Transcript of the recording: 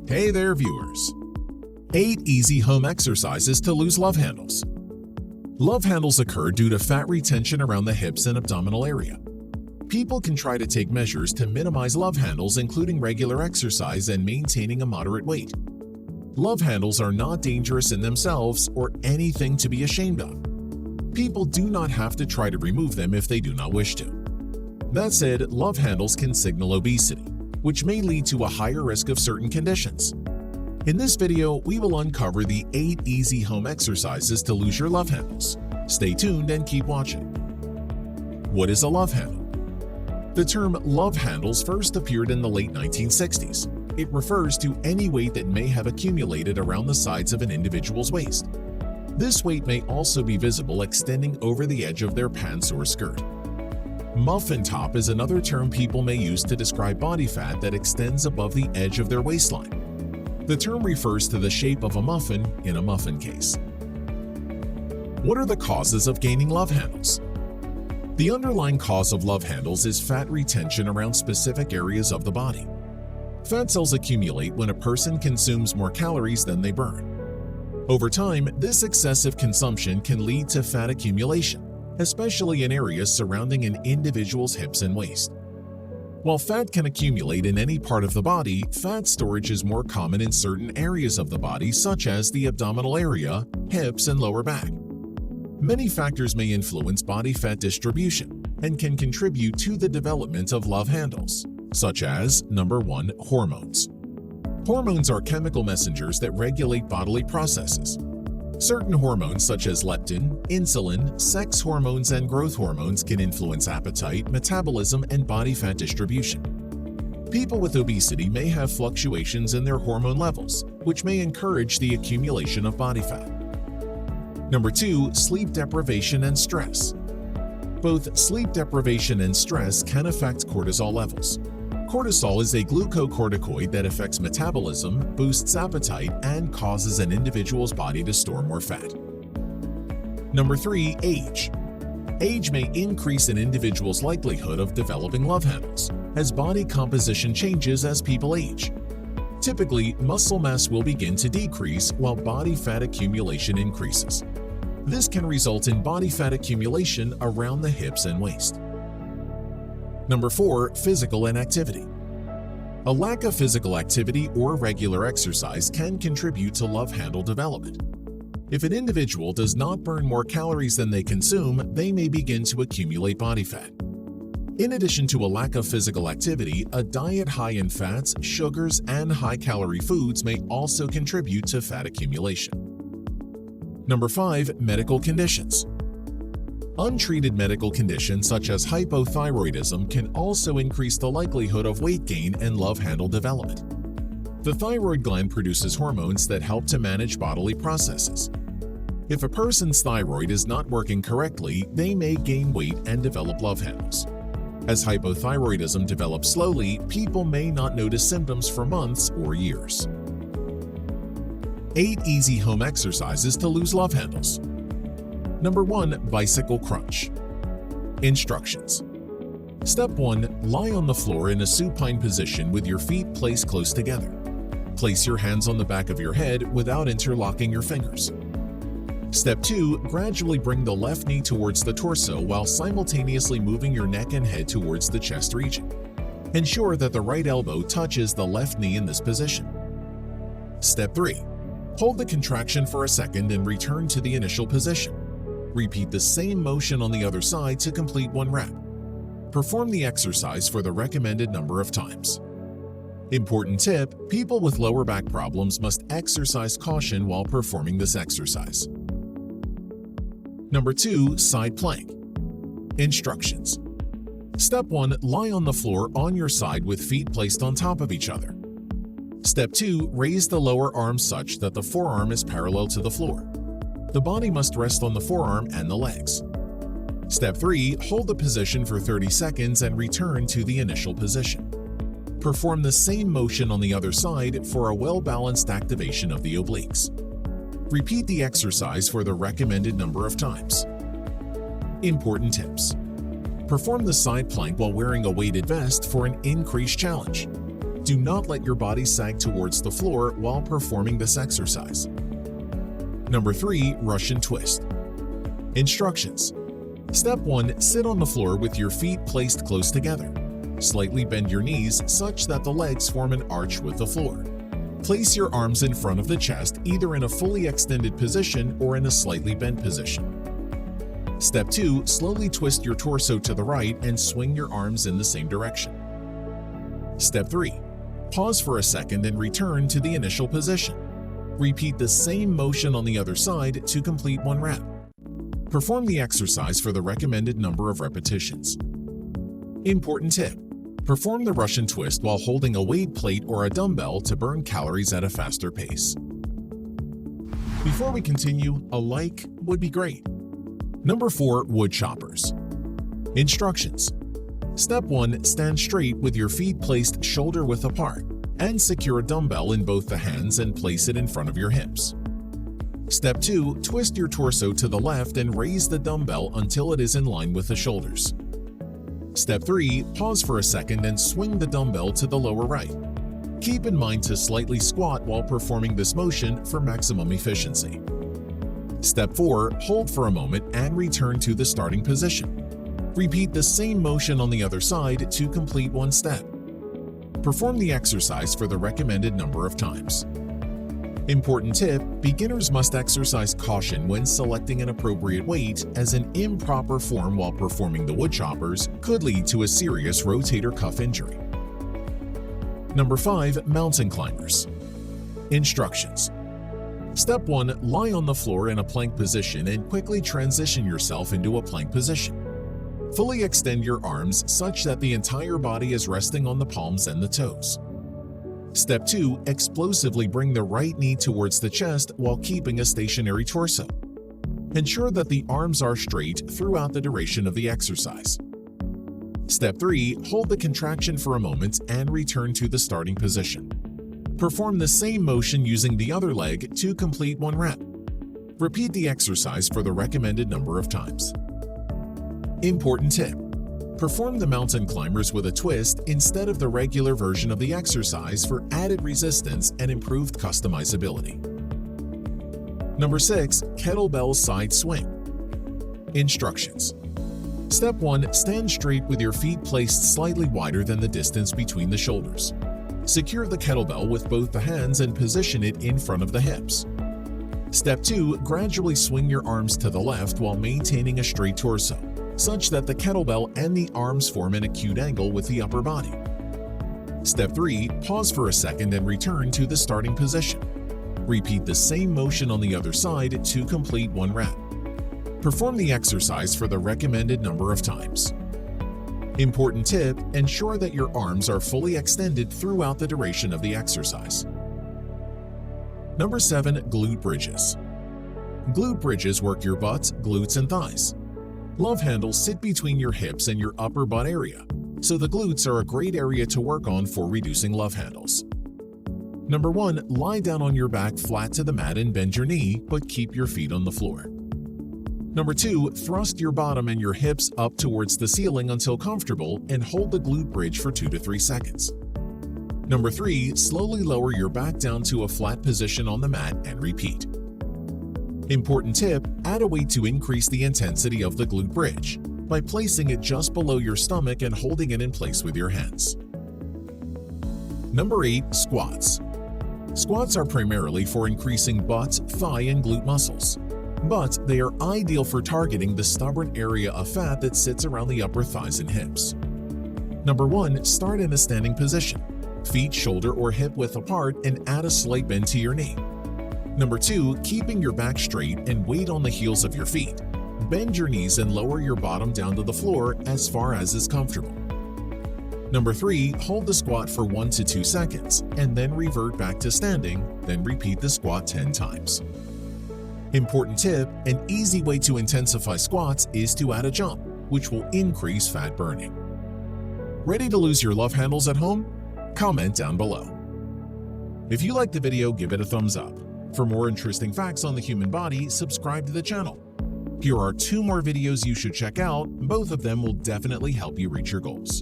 Hey there, viewers! 8 easy home exercises to lose love handles. Love handles occur due to fat retention around the hips and abdominal area. People can try to take measures to minimize love handles, including regular exercise and maintaining a moderate weight. Love handles are not dangerous in themselves or anything to be ashamed of. People do not have to try to remove them if they do not wish to. That said, love handles can signal obesity, which may lead to a higher risk of certain conditions. In this video, we will uncover the 8 easy home exercises to lose your love handles. Stay tuned and keep watching. What is a love handle? The term love handles first appeared in the late 1960s. It refers to any weight that may have accumulated around the sides of an individual's waist. This weight may also be visible extending over the edge of their pants or skirt. Muffin top is another term people may use to describe body fat that extends above the edge of their waistline. The term refers to the shape of a muffin in a muffin case. What are the causes of gaining love handles? The underlying cause of love handles is fat retention around specific areas of the body. Fat cells accumulate when a person consumes more calories than they burn. Over time, this excessive consumption can lead to fat accumulation, especially in areas surrounding an individual's hips and waist. While fat can accumulate in any part of the body, fat storage is more common in certain areas of the body such as the abdominal area, hips, and lower back. Many factors may influence body fat distribution and can contribute to the development of love handles, such as 1. Hormones. Hormones are chemical messengers that regulate bodily processes. Certain hormones such as leptin, insulin, sex hormones, and growth hormones can influence appetite, metabolism, and body fat distribution. People with obesity may have fluctuations in their hormone levels, which may encourage the accumulation of body fat. 2. Sleep deprivation and stress. Both sleep deprivation and stress can affect cortisol levels. Cortisol is a glucocorticoid that affects metabolism, boosts appetite, and causes an individual's body to store more fat. 3. Age. Age may increase an individual's likelihood of developing love handles, as body composition changes as people age. Typically, muscle mass will begin to decrease while body fat accumulation increases. This can result in body fat accumulation around the hips and waist. 4. Physical inactivity. A lack of physical activity or regular exercise can contribute to love handle development. If an individual does not burn more calories than they consume, they may begin to accumulate body fat. In addition to a lack of physical activity, a diet high in fats, sugars, and high-calorie foods may also contribute to fat accumulation. 5. Medical conditions. Untreated medical conditions such as hypothyroidism can also increase the likelihood of weight gain and love handle development. The thyroid gland produces hormones that help to manage bodily processes. If a person's thyroid is not working correctly, they may gain weight and develop love handles. As hypothyroidism develops slowly, people may not notice symptoms for months or years. 8 easy home exercises to lose love handles. 1. Bicycle crunch. Instructions. Step 1. Lie on the floor in a supine position with your feet placed close together. Place your hands on the back of your head without interlocking your fingers. Step 2. Gradually bring the left knee towards the torso while simultaneously moving your neck and head towards the chest region. Ensure that the right elbow touches the left knee in this position. Step 3. Hold the contraction for a second and return to the initial position. Repeat the same motion on the other side to complete 1 rep. Perform the exercise for the recommended number of times. Important tip: people with lower back problems must exercise caution while performing this exercise. 2. Side plank. Instructions. Step 1. Lie on the floor on your side with feet placed on top of each other. Step 2. Raise the lower arm such that the forearm is parallel to the floor. The body must rest on the forearm and the legs. Step 3. Hold the position for 30 seconds and return to the initial position. Perform the same motion on the other side for a well-balanced activation of the obliques. Repeat the exercise for the recommended number of times. Important tips. Perform the side plank while wearing a weighted vest for an increased challenge. Do not let your body sag towards the floor while performing this exercise. Number 3. Russian twist. Instructions. Step 1. Sit on the floor with your feet placed close together. Slightly bend your knees such that the legs form an arch with the floor. Place your arms in front of the chest, either in a fully extended position or in a slightly bent position. Step 2. Slowly twist your torso to the right and swing your arms in the same direction. Step 3. Pause for a second and return to the initial position. Repeat the same motion on the other side to complete 1 rep. Perform the exercise for the recommended number of repetitions. Important tip: perform the Russian twist while holding a weight plate or a dumbbell to burn calories at a faster pace. Before we continue, a like would be great. Number 4. Wood choppers. Instructions. Step 1. Stand straight with your feet placed shoulder-width apart and secure a dumbbell in both the hands and place it in front of your hips. Step 2. Twist your torso to the left and raise the dumbbell until it is in line with the shoulders. Step 3. Pause for a second and swing the dumbbell to the lower right. Keep in mind to slightly squat while performing this motion for maximum efficiency. Step 4. Hold for a moment and return to the starting position. Repeat the same motion on the other side to complete 1 step. Perform the exercise for the recommended number of times. Important tip: beginners must exercise caution when selecting an appropriate weight, as an improper form while performing the wood choppers could lead to a serious rotator cuff injury. Number 5. Mountain climbers. Instructions. Step 1. Lie on the floor in a plank position and quickly transition yourself into a plank position. Fully extend your arms such that the entire body is resting on the palms and the toes. Step 2. Explosively bring the right knee towards the chest while keeping a stationary torso. Ensure that the arms are straight throughout the duration of the exercise. Step 3. Hold the contraction for a moment and return to the starting position. Perform the same motion using the other leg to complete 1 rep. Repeat the exercise for the recommended number of times. Important tip: perform the mountain climbers with a twist instead of the regular version of the exercise for added resistance and improved customizability. Number 6. Kettlebell side swing. Instructions. Step 1. Stand straight with your feet placed slightly wider than the distance between the shoulders. Secure the kettlebell with both the hands and position it in front of the hips. Step 2. Gradually swing your arms to the left while maintaining a straight torso, such that the kettlebell and the arms form an acute angle with the upper body. Step 3. Pause for a second and return to the starting position. Repeat the same motion on the other side to complete 1 rep. Perform the exercise for the recommended number of times. Important tip: ensure that your arms are fully extended throughout the duration of the exercise. Number 7. Glute bridges. Glute bridges work your butt, glutes, and thighs. Love handles sit between your hips and your upper butt area, so the glutes are a great area to work on for reducing love handles. Number 1. Lie down on your back flat to the mat and bend your knee, but keep your feet on the floor. Number 2. Thrust your bottom and your hips up towards the ceiling until comfortable and hold the glute bridge for 2 to 3 seconds. Number 3. Slowly lower your back down to a flat position on the mat and repeat. Important tip: add a weight to increase the intensity of the glute bridge by placing it just below your stomach and holding it in place with your hands. Number 8. Squats. Squats are primarily for increasing butt, thigh, and glute muscles, but they are ideal for targeting the stubborn area of fat that sits around the upper thighs and hips. Number 1. Start in a standing position, feet shoulder or hip width apart, and add a slight bend to your knee. Number 2. Keeping your back straight and weight on the heels of your feet. Bend your knees and lower your bottom down to the floor as far as is comfortable. Number 3. Hold the squat for 1 to 2 seconds and then revert back to standing, then repeat the squat 10 times. Important tip: an easy way to intensify squats is to add a jump, which will increase fat burning. Ready to lose your love handles at home? Comment down below. If you liked the video, give it a thumbs up. For more interesting facts on the human body, subscribe to the channel. Here are 2 more videos you should check out. Both of them will definitely help you reach your goals.